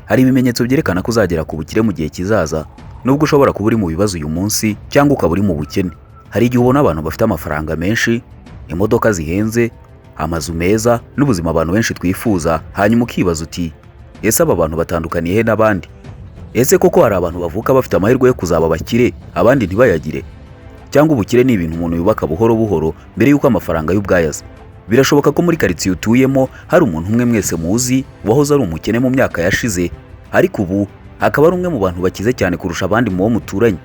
Hari ibimenyetso byerekana ko uzagera ku bukire mu gihe kizaza, nubwo ushobora kuba uri mu bibazo uyu munsi cyangwa ukaba uri mu bukene. Hari igihe ubona abantu bafite amafaranga menshi, imodoka zihenze, amazu meza n'ubuzima abantu benshi twifuza, hanyuma ukibaza uti ese aba bantu batandukaniye he n'abandi? Ese koko hari abantu bavuka bafite amahirwe yo kuzaba abakire abandi ntibayagire? Cyangwa ubukire ni ibintu umuntu yubaka buhoro buhoro mbere y'uko amafaranga y'ubwayaza? Birashoboka ko muri karitsiye utuyemo hari umuntu umwe mwese muzi wahoze ari umukene mu myaka yashize, ariko ubu akaba ari umwe mu bantu bakize cyane kurusha abandi mu bo muturanye.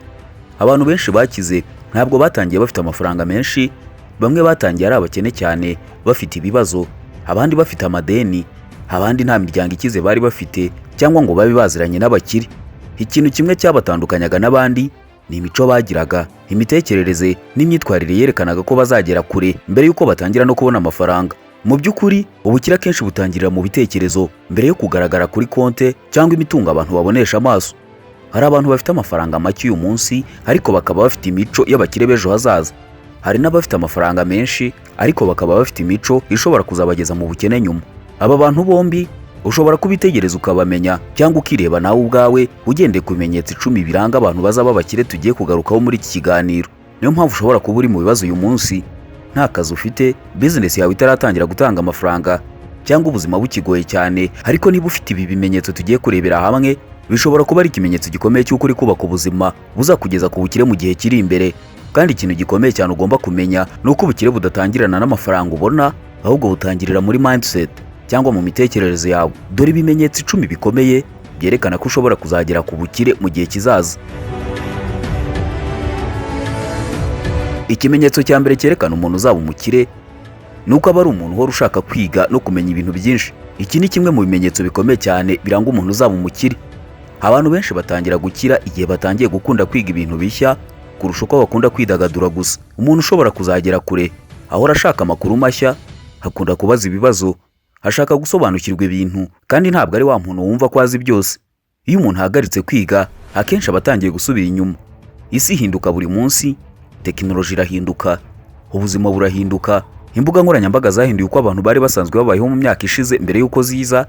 Abantu benshi bakize ntabwo batangiye bafite amafaranga menshi, bamwe batangiye ari abakene cyane bafite ibibazo, abandi bafite amadeni, abandi nta miryango ikize bari bafite cyangwa ngo babe baziranye n'abakire. Ikintu kimwe cyabatandukanyaga n'abandi ni imico bagiraga, imitekerereze n'imyitwarire yerekanaga ko bazagera kure mbere y'uko batangira no kubona amafaranga. Mu by'ukuri ubukire akenshi butangirira mu bitekerezo mbere yo kugaragara kuri konte cyangwa imitungo abantu babonesha amaso. Hari abantu bafite amafaranga make uyu munsi ariko bakaba bafite imico y'abakire b'ejo hazaza. Hari n'abafite amafaranga menshi ariko bakaba bafite imico ishobora kuzabageza mu bukene nyuma. Aba bantu bombi ushobora kubitegereza ukabamenya cyangwa ukireba nawe ubwawe ugendeye ku bimenyetso 10 biranga abantu bazaba abakire tugiye kugarukaho muri iki kiganiro. Niyo mpamvu ushobora kuba uri mu bibazo uyu munsi, nta kazi ufite, business yawe itaratangira gutanga amafaranga, cyangwa ubuzima bukigoye cyane, ariko niba ufite ibi bimenyetso tugiye kurebera hamwe, bishobora kuba ari ikimenyetso gikomeye cy'uko uri kubaka ubuzima buzakugeza ku bukire mu gihe kiri imbere. Kandi ikintu gikomeye cyane ugomba kumenya ni uko ubukire budatangirana n'amafaranga ubona, ahubwo butangirira muri mindset cyangwa mu mitekerereze yawe. Dore ibimenyetso 10 bikomeye byerekana ko ushobora kuzagera ku bukire mu gihe kizaza. Ikimenyetso cya mbere cyerekana umuntu uzaba umukire ni uko aba ari umuntu uhora ushaka kwiga no kumenya ibintu byinshi. Iki ni kimwe mu bimenyetso bikomeye cyane biranga umuntu uzaba umukire. Abantu benshi batangira gukira igihe batangiye gukunda kwiga ibintu bishya kurusha uko bakunda kwidagadura gusa. Umuntu ushobora kuzagera kure ahora ashaka amakuru mashya, akunda kubaza ibibazo, ashaka gusobanukirwa ibintu, kandi ntabwo ari wa muntu wumva ko azi byose. Iyo umuntu ahagaritse kwiga, akenshi aba atangiye gusubira inyuma. Isi ihinduka buri munsi, tekinoloji irahinduka, ubuzima burahinduka, imbuga nkoranyambaga zahinduye uko abantu bari basanzwe babayeho mu myaka ishize mbere y'uko ziza.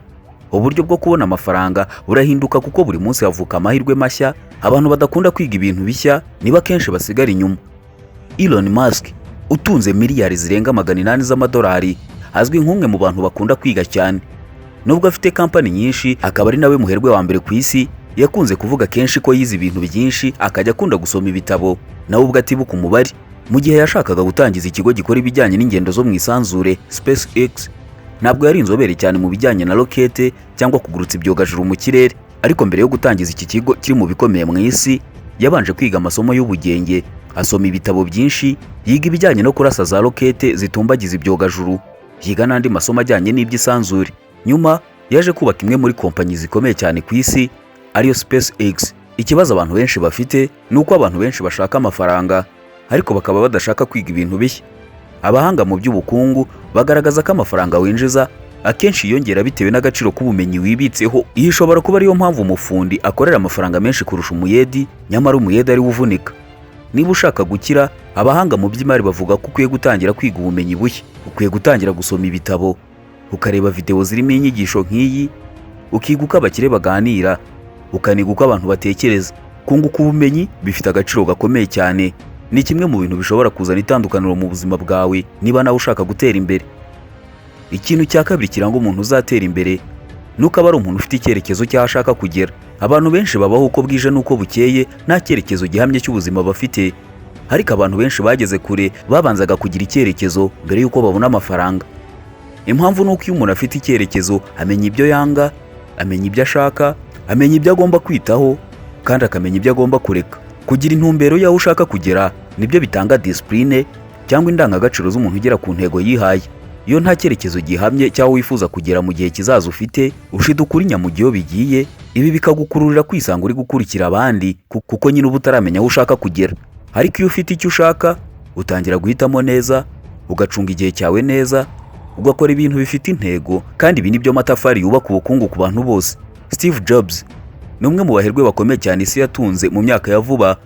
Uburyo bwo kubona amafaranga burahinduka kuko buri munsi havuka amahirwe mashya. Abantu badakunda kwiga ibintu bishya niba kenshi basigara inyuma. Elon Musk utunze miliyari zirenga 800 z'amadolari, azwi nk'umwe mu bantu bakunda kwiga cyane. Nubwo afite kampani nyinshi, akaba ari nawe muherwe wa mbere ku isi, yakunze kuvuga kenshi ko yize ibintu byinshi, akajya akunda gusoma ibitabo nawe ubwo atibuka umubare. Mu gihe yashakaga gutangiza ikigo gikora ibijyanye n'ingendo zo mu isanzure, SpaceX, ntabwo yari inzobere cyane mu bijyanye na rokete cyangwa kugurutsa ibyogajuru mu kirere, ariko mbere yo gutangiza iki kigo kiri mu bikomeye mu isi, yabanje kwiga amasomo y'ubugenge, asoma ibitabo byinshi, yiga ibijyanye no kurasa za rokete zitumbagiza ibyogajuru, yiga n'andi masomo ajyanye n'iby'isanzure. Nyuma yaje kubaka imwe muri kompanyi zikomeye cyane ku isi, ariyo SpaceX. Ikibazo abantu benshi bafite ni uko abantu benshi bashaka amafaranga ariko bakaba badashaka kwiga ibintu bishya. Abahanga mu by'ubukungu bagaragaza ko amafaranga winjiza akenshi yiyongera bitewe n'agaciro k'ubumenyi wibitseho. Iyi ishobora kuba ariyo mpamvu umufundi akorera amafaranga menshi kurusha umuyedi, nyamara umuyedi ari uvunika. Niba ushaka gukira, abahanga mu by'imari bavuga ko ukwiye gutangira kwiga ubumenyi bushya. Ukwiye gutangira gusoma ibitabo, ukareba video zirimo inyigisho nk'iyi, ukiga uko abakire baganira, ukaniga uko abantu batekereza. Kunguka ubumenyi bifite agaciro gakomeye cyane. Ni kimwe mu bintu bishobora kuzana itandukaniro mu buzima bwawe niba nawe ushaka gutera imbere. Ikintu cya kabiri kiranga umuntu uzatera imbere nuko aba ari umuntu ufite icyerekezo cy'aho ashaka kugera. Abantu benshi babaho uko bwije n'uko bukeye, nta cyerekezo gihamye cy'ubuzima bafite, ariko abantu benshi bageze kure babanzaga kugira icyerekezo mbere y'uko babona amafaranga. Impamvu nuko iyo umuntu afite icyerekezo, amenya ibyo yanga, amenya ibyo ashaka, amenya ibyo agomba kwitaho, kandi akamenya ibyo agomba kureka. Kugira intumbero y'aho ushaka kugera nibyo bitanga discipline cyangwa indangagaciro z'umuntu ugera ku ntego yihaye. Iyo nta cyerekezo gihamye cyangwa wifuza kugera mu gihe kizaza ufite, ushiduka urinya mu gihe bigiye, ibi bikagukururira kwisanga uri gukurikira abandi kuko nyine uba utaramenya aho ushaka kugera. Ariko iyo ufite icyo ushaka, utangira guhitamo neza, ugacunga igihe cyawe neza, ugakora ibintu bifite intego, kandi ibi nibyo matafari yubaka ubukungu ku bantu bose. Steve Jobs ni umwe mu baherwe bakomeye cyane isi yatunze mu myaka ya vuba.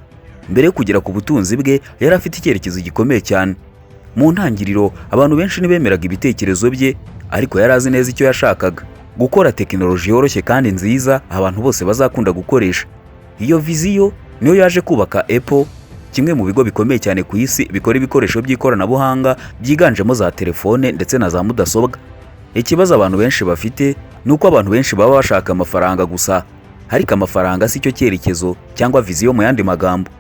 Mbere yo kugera ku butunzi bwe, yari afite icyerekezo gikomeye cyane. Mu ntangiriro abantu benshi ntibemeraga ibitekerezo bye, ariko yari azi neza icyo yashakaga. gukora tekinoloji yoroshye kandi nziza abantu bose bazakunda gukoresha. Iyo viziyo niyo yaje kubaka Apple, kimwe mu bigo bikomeye cyane ku isi bikora ibikoresho by'ikoranabuhanga byiganjemo za telefone ndetse na za mudasobwa. Ikibazo abantu benshi bafite nuko abantu benshi baba bashaka amafaranga gusa, ariko amafaranga si cyo cyerekezo cyangwa viziyo mu yandi magambo.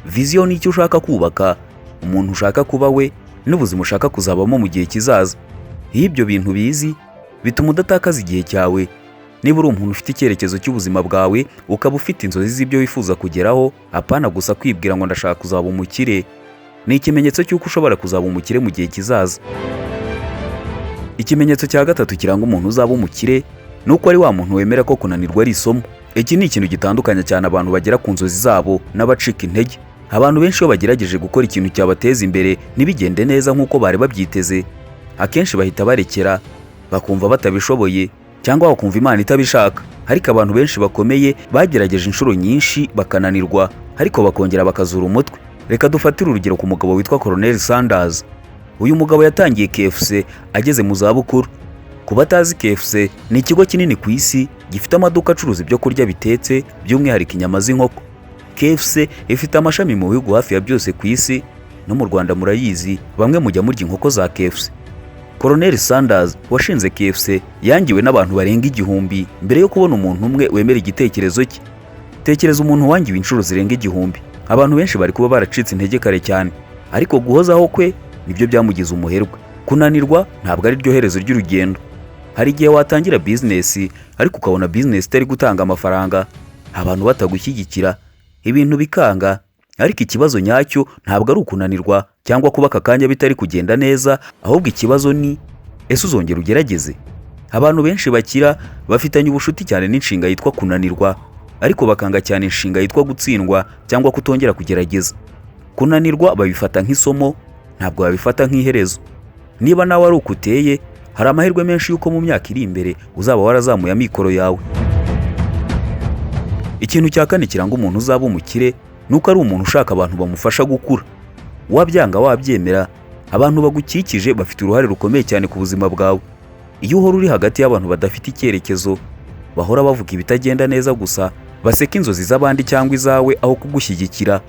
Viziyo ni icyo ushaka kubaka, umuntu ushaka kuba we, n'ubuzima ushaka kuzabamo mu gihe kizaza. Iyo ibyo bintu bizi bituma udatakaza igihe cyawe. Niba uri umuntu ufite icyerekezo cy'ubuzima bwawe, ukaba ufite inzozi z'ibyo wifuza kugeraho, apana gusa kwibwira ngo ndashaka kuzaba umukire, ni ikimenyetso cy'uko ushobora kuzaba umukire mu gihe kizaza. Ikimenyetso cya gatatu kiranga umuntu uzaba umukire nuko ari wa muntu wemera ko kunanirwa ari isomo. Iki ni ikintu gitandukanye cyane abantu bagera ku nzozi zabo n'abacika intege. Abantu benshi iyo bagerageje gukora ikintu cyabateza imbere ntibigende neza nk'uko bari babyiteze, akenshi bahita barekera, bakumva batabishoboye cyangwa bakumva Imana itabishaka. Ariko abantu benshi bakomeye bagerageje inshuro nyinshi bakananirwa, ariko bakongera bakazura umutwe. Reka dufatire urugero ku mugabo witwa Colonel Sanders. Uyu mugabo yatangiye KFC ageze mu zabukuru. Ku batazi, KFC ni ikigo kinini ku isi gifite amaduka acuruza ibyo kurya bitetse, by'umwihariko inyama z'inkoko. KFC ifite amashami mu bihugu hafi ya byose ku isi, no mu Rwanda murayizi, bamwe mujya murya inkoko za KFC. Colonel Sanders washinze KFC yangiwe n'abantu barenga 1000 mbere yo kubona umuntu umwe wemera igitekerezo cye. Tekereza umuntu wangiwe inshuro zirenga 1000. Abantu benshi bari kuba baracitse intege kare cyane, ariko guhozaho kwe nibyo byamugize umuherwe. Kunanirwa ntabwo ari ryo herezo ry'urugendo. Hari igihe watangira business ariko ukabona business itari gutanga amafaranga, abantu batagushyigikira, ibintu bikanga. Ariko ikibazo nyacyo ntabwo ari ukunanirwa cyangwa kuba akakanya bitari kugenda neza, ahubwo ikibazo ni ese uzongera ugerageze. Abantu benshi bakira bafitanye ubushuti cyane n'inshinga yitwa kunanirwa, ariko bakanga cyane inshinga yitwa gutsindwa cyangwa kutongera kugerageza. Kunanirwa babifata nk'isomo, ntabwo babifata nk'iherezo. Niba nawe ari ukuteye, hari amahirwe menshi yuko mu myaka iri imbere uzaba warazamuye amikoro yawe. Ikintu cya kane kiranga umuntu uzaba umukire nuko ari umuntu ushaka abantu bamufasha gukura. Wabyanga wabyemera, abantu bagukikije bafite uruhare rukomeye cyane ku buzima bwawe. Iyo uhora uri hagati y'abantu badafite icyerekezo, bahora bavuga ibitagenda neza gusa, baseka inzozi z'abandi cyangwa izawe aho kugushyigikira,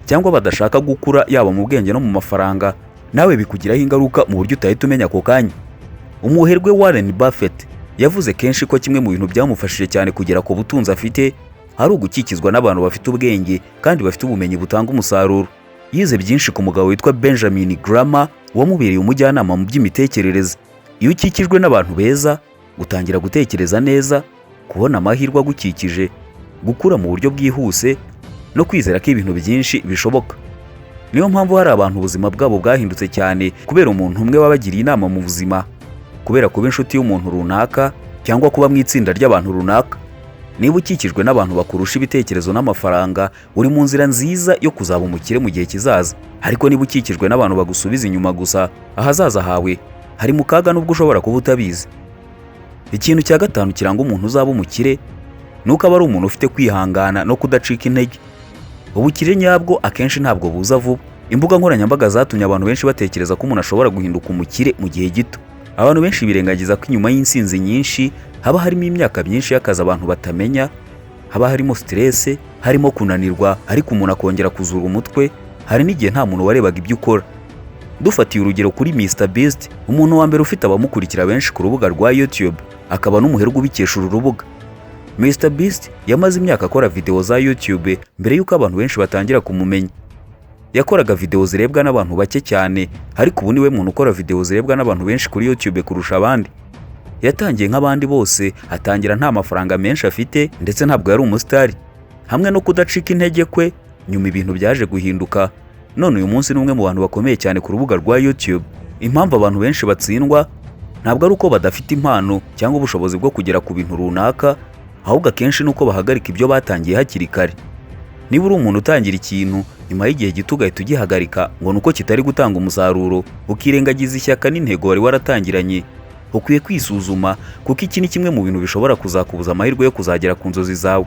cyangwa badashaka gukura yaba mu bwenge no mu mafaranga, nawe bikugiraho ingaruka mu buryo utahita umenya ako kanya. Umuherwe Warren Buffett yavuze kenshi ko kimwe mu bintu byamufashije cyane kugera ku butunzi afite ari ugukikizwa n'abantu bafite ubwenge kandi bafite ubumenyi butanga umusaruro. Yize byinshi ku mugabo witwa Benjamin Graham wamubereye umujyanama mu by'imitekerereze. Iyo ukikijwe n'abantu beza, utangira gutekereza neza, kubona amahirwe agukikije, gukura mu buryo bwihuse no kwizera ko ibintu byinshi bishoboka. Niyo mpamvu hari abantu ubuzima bwabo bwahindutse cyane kubera umuntu umwe wabagiriye inama mu buzima, kubera kuba inshuti y'umuntu runaka cyangwa kuba mu itsinda ry'abantu runaka. Niba ukikijwe n'abantu bakurusha ibitekerezo n'amafaranga, uri mu nzira nziza yo kuzaba umukire mu gihe kizaza. Ariko niba ukikijwe n'abantu bagusubiza inyuma gusa, ahazaza hawe hari mu kaga nubwo ushobora kuba utabizi. Ikintu cya gatanu kiranga umuntu uzaba umukire nuko aba ari umuntu ufite kwihangana no kudacika intege. Ubukire nyabwo akenshi ntabwo buza vuba. Imbuga nkoranyambaga zatumye abantu benshi batekereza ko umuntu ashobora guhinduka umukire mu gihe gito. Abantu benshi birengagiza ko inyuma y'insinzi nyinshi haba harimo imyaka myinshi y'akazi abantu batamenya, haba harimo stress, harimo kunanirwa, ariko umuntu akongera kuzura umutwe. Hari n'igihe nta muntu warebaga ibyo ukora. Dufatiye urugero kuri Mr Beast, umuntu wa mbere ufite abamukurikira benshi ku rubuga rwa YouTube, akaba n'umuherwe ubikesha uru rubuga. Mr Beast yamaze imyaka akora video za YouTube mbere y'uko abantu benshi batangira kumumenya. Yakoraga video zirebwa n'abantu bake cyane, ariko ubu niwe muntu ukora video zirebwa n'abantu benshi kuri YouTube kurusha abandi. Yatangiye nk'abandi bose, atangira nta mafaranga menshi afite ndetse ntabwo yari umusitari. Hamwe no kudacika intege kwe, nyuma ibintu byaje guhinduka. None uyu munsi ni umwe mu bantu bakomeye cyane ku rubuga rwa YouTube. Impamvu abantu benshi batsindwa ntabwo ari uko badafite impano cyangwa ubushobozi bwo kugera ku bintu runaka, ahubwo akenshi nuko bahagarika ibyo batangiye hakiri kare. Niba uri umuntu utangira ikintu nyuma y'igihe gito ugahita ugihagarika ngo nuko kitari gutanga umusaruro, ukirengagiza ishyaka n'intego wari waratangiranye, ukwiye kwisuzuma, kuko iki ni kimwe mu bintu bishobora kuzakubuza amahirwe yo kuzagera ku nzozi zawe.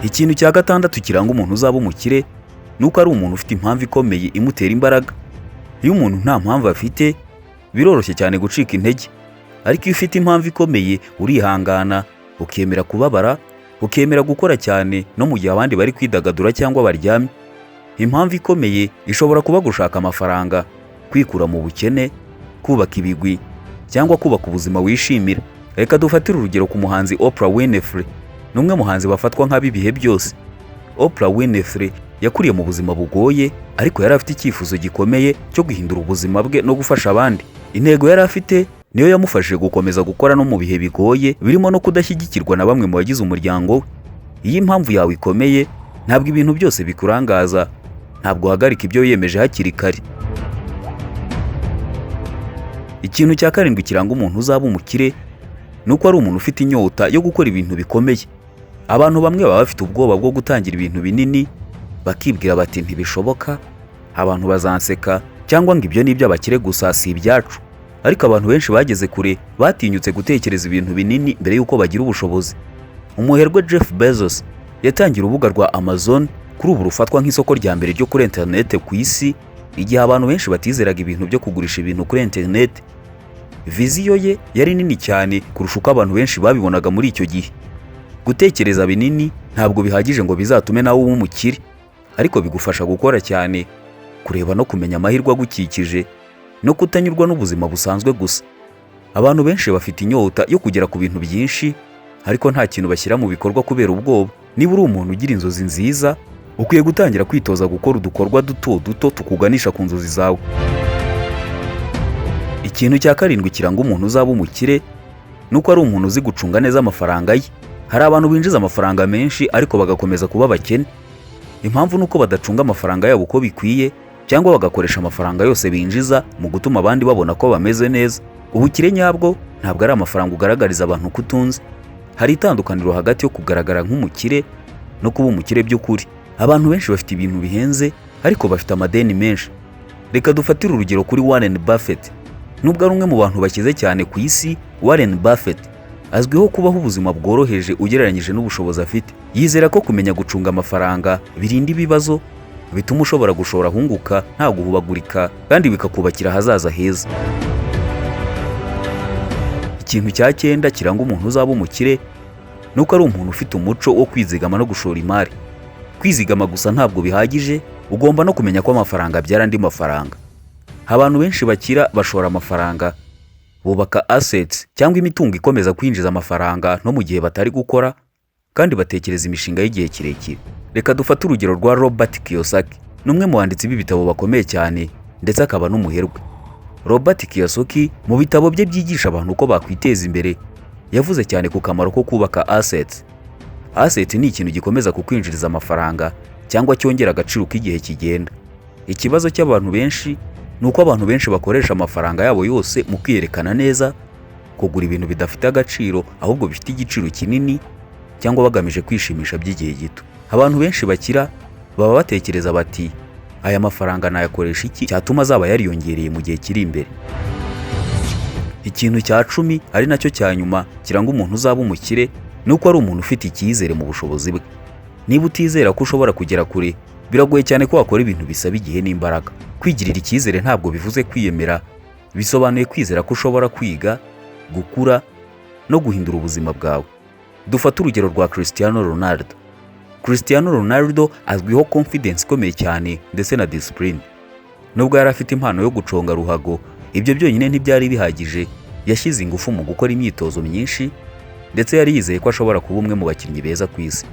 Ikintu cya gatandatu kiranga umuntu uzaba umukire nuko ari umuntu ufite impamvu ikomeye imutera imbaraga. Iyo umuntu nta mpamvu afite, biroroshye cyane gucika intege. ariko iyo ufite impamvu ikomeye urihangana, ukemera kubabara, ukemera gukora cyane no mu gihe abandi bari kwidagadura cyangwa baryamye. Impamvu ikomeye ishobora kuba gushaka amafaranga, kwikura mu bukene, kubaka ibigwi cyangwa kubaka ubuzima wishimira. Reka dufatire urugero ku muhanzi Oprah Winfrey. Ni umwe muhanzi bafatwa nk'abibihe byose. Oprah Winfrey yakuriye mu buzima bugoye, ariko yari afite icyifuzo gikomeye cyo guhindura ubuzima bwe no gufasha abandi. Intego yari afite niyo yamufashije gukomeza gukora no mu bihe bigoye, birimo no kudashyigikirwa na bamwe mu bagize umuryango we. Iyo impamvu yawe ikomeye, ntabwo ibintu byose bikurangaza, ntabwo uhagarika ibyo wiyemeje hakiri kare. Ikintu cya karindwi kiranga umuntu uzaba umukire ni uko ari umuntu ufite inyota yo gukora ibintu bikomeye. Abantu bamwe baba bafite ubwoba bwo gutangira ibintu binini, bakibwira bati ntibishoboka, abantu bazanseka, cyangwa ngo ibyo ni iby'abakire gusa si ibyacu. Ariko abantu benshi bageze kure batinyutse gutekereza ibintu binini mbere y'uko bagira ubushobozi. Umuherwe Jeff Bezos yatangiye urubuga rwa Amazon, kuri ubu rufatwa nk'isoko rya mbere ryo kuri interineti ku isi, igihe abantu benshi batizeraga ibintu byo kugurisha ibintu kuri interineti. Viziyo ye yari nini cyane kurusha uko abantu benshi babibonaga muri icyo gihe. Gutekereza binini ntabwo bihagije ngo bizatume nawe uba umukire, ariko bigufasha gukora cyane, kureba no kumenya amahirwe agukikije, no kutanyurwa n'ubuzima busanzwe gusa. Abantu benshi bafite inyota yo kugera ku bintu byinshi, ariko nta kintu bashyira mu bikorwa kubera ubwoba. Niba uri umuntu ugira inzozi nziza, ukwiye gutangira kwitoza gukora udukorwa duto duto tukuganisha ku nzozi zawe. Ikintu cya karindwi kiranga umuntu uzaba umukire ni uko ari umuntu uzi gucunga neza amafaranga ye. Hari abantu binjiza amafaranga menshi ariko bagakomeza kuba abakene. Impamvu ni uko badacunga amafaranga yabo uko bikwiye, cyangwa bagakoresha amafaranga yose binjiza mu gutuma abandi babona ko bameze neza. Ubukire nyabwo ntabwo ari amafaranga ugaragariza abantu ko utunze. Hari itandukaniro hagati yo kugaragara nk'umukire no kuba umukire by'ukuri. Abantu benshi bafite ibintu bihenze ariko bafite amadeni menshi. Reka dufatire urugero kuri Warren Buffett. Nubwo ari umwe mu bantu bakize cyane ku isi, Warren Buffett azwiho kubaho ubuzima bworoheje ugereranyije n'ubushobozi afite. Yizera ko kumenya gucunga amafaranga birinda ibibazo, bituma ushobora gushora hunguka nta guhubagurika, kandi bikakubakira ahazaza heza. Ikintu cya cyenda kiranga umuntu uzaba umukire ni uko ari umuntu ufite umuco wo kwizigama no gushora imari. Kwizigama gusa ntabwo bihagije, ugomba no kumenya ko amafaranga abyara andi mafaranga. Abantu benshi bakira bashora amafaranga, bubaka assets cyangwa imitungo ikomeza kwinjiza amafaranga no mu gihe batari gukora, kandi batekereza imishinga y'igihe kirekire. Reka dufate urugero rwa Robert Kiyosaki. Ni umwe mu banditsi b'ibitabo bakomeye cyane ndetse akaba n'umuherwe. Robert Kiyosaki mu bitabo bye byigisha abantu uko bakwiteza imbere, yavuze cyane ku kamaro ko kubaka assets. Asset ni ikintu gikomeza kukwinjiriza amafaranga cyangwa cyongera agaciro k'igihe kigenda. Ikibazo cy'abantu benshi ni uko abantu benshi bakoresha amafaranga yabo yose mu kwiyerekana neza, kugura ibintu bidafite agaciro ahubwo bifite igiciro kinini, cyangwa bagamije kwishimisha by'igihe gito. Abantu benshi bakira baba batekereza bati aya mafaranga nayakoresha iki cyatuma azaba yariyongereye mu gihe kiri imbere. Ikintu cya 10 ari nacyo cya nyuma kiranga umuntu uzaba umukire ni uko ari umuntu ufite icyizere mu bushobozi bwe. Niba utizera ko ushobora kugera kure, biragoye cyane ko wakora ibintu bisaba igihe n'imbaraga. Kwigirira icyizere ntabwo bivuze kwiyemera, bisobanuye kwizera ko ushobora kwiga, gukura no guhindura ubuzima bwawe. Dufate urugero rwa Cristiano Ronaldo. Cristiano Ronaldo azwiho confidence ikomeye cyane ndetse na discipline. Nubwo yari afite impano yo guconga ruhago, ibyo byonyine ntibyari bihagije. Yashyize ingufu mu gukora imyitozo myinshi, ndetse yari yizeye ko ashobora kuba umwe mu bakinnyi beza ku isi.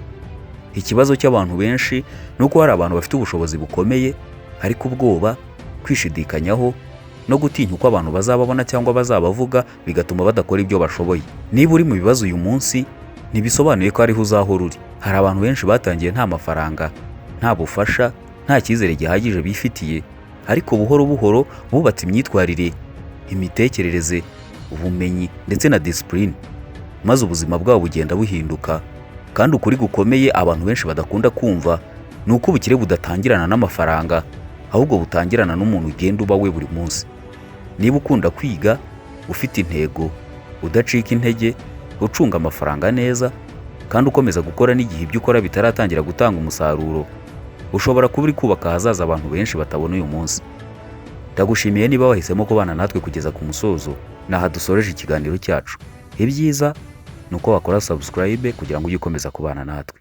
Ikibazo cy'abantu benshi ni uko hari abantu bafite ubushobozi bukomeye, ariko ubwoba, kwishidikanyaho no gutinya uko abantu bazababona cyangwa bazabavuga bigatuma badakora ibyo bashoboye. Niba uri mu bibazo uyu munsi, ntibisobanuye ko ariho uzahora uri. Hari abantu benshi batangiye nta mafaranga, nta bufasha, nta cyizere gihagije bifitiye, ariko buhoro buhoro bubatse imyitwarire, imitekerereze, ubumenyi ndetse na discipline, maze ubuzima bwabo bugenda buhinduka. Kandi ukuri gukomeye abantu benshi badakunda kumva ni uko ubukire budatangirana n'amafaranga, ahubwo butangirana n'umuntu ugenda uba we buri munsi. Niba ukunda kwiga, ufite intego, udacika intege, ucunga amafaranga neza, kandi ukomeza gukora n'igihe ibyo ukora bitaratangira gutanga umusaruro, ushobora kuba uri kubaka ahazaza abantu benshi batabona uyu munsi. ndagushimiye niba wahisemo kubana natwe kugeza ku musozo. Naha dusoreje ikiganiro cyacu. Ibyiza ni uko wakora subscribe kugira ngo ujye ukomeza kubana natwe.